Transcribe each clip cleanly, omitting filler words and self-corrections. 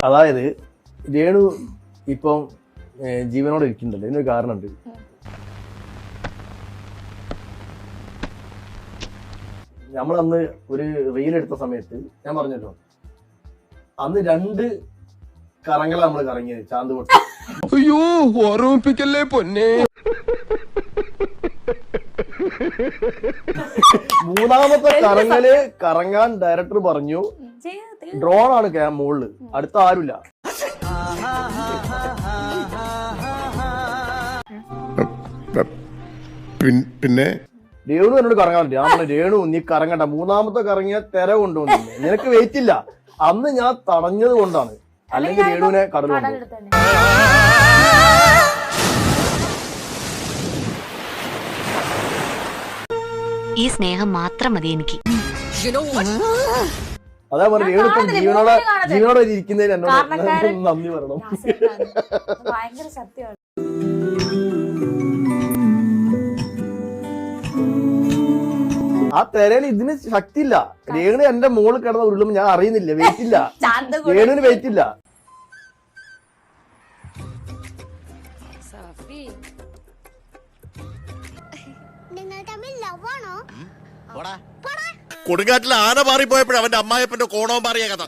അതായത് രേണു ഇപ്പം ജീവനോടെ ഇരിക്കുന്നുണ്ടല്ലോ, ഇതിനൊരു കാരണമുണ്ട്. നമ്മളന്ന് ഒരു റീൽ എടുത്ത സമയത്ത് ഞാൻ പറഞ്ഞല്ലോ, അന്ന് 2 കറങ്ങളാണ് നമ്മൾ കറങ്ങിയത് ചാന്ത് പൊട്ടി. അയ്യോ ഓർമ്മിപ്പിക്കല്ലേ പൊന്നെ. മൂന്നാമത്തെ കറങ്ങല് കറങ്ങാൻ ഡയറക്ടർ പറഞ്ഞു ഡ്രോൺ ആണ് മുകളില്, അടുത്ത ആരുമില്ല. പിന്നെ രേണു എന്നോട് കറങ്ങാൻ പറ്റില്ല. ഞാൻ പറഞ്ഞു രേണു നീ കറങ്ങണ്ട, മൂന്നാമത്തെ കറങ്ങിയ തെര കൊണ്ടുവന്നില്ല, നിനക്ക് വെയിറ്റ് ഇല്ല. അന്ന് ഞാൻ തടഞ്ഞത് കൊണ്ടാണ്, അല്ലെങ്കിൽ രേണുവിനെ കടൽ കൊണ്ടുപോകും. ഈ സ്നേഹം മാത്രം മതി എനിക്ക്. അതാ പറഞ്ഞു രേണു ഇപ്പം ജീവനോടെ ഇരിക്കുന്നതിന് എന്നോട് നന്ദി പറയണം. ഭയങ്കര സത്യമാണ്. ആ തെരയിൽ ഇതിന് ശക്തിയില്ല. രേണു എന്റെ മോള് കിടന്ന ഉരുളും ഞാൻ അറിയുന്നില്ല, വെയിറ്റ് ഇല്ല, രേണുവിന് വെയിറ്റ് ഇല്ല. കൊടുങ്കാറ്റിൽ ആന മാറിപ്പോയപ്പോഴും അവന്റെ അമ്മായപ്പന്റെ കോണവും മാറിയ കഥ.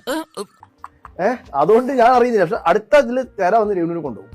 അതുകൊണ്ട് ഞാൻ അറിയുന്നില്ല. പക്ഷെ അടുത്ത ഇതില് തെര വന്ന് രേണുവിനെ കൊണ്ടുപോകും.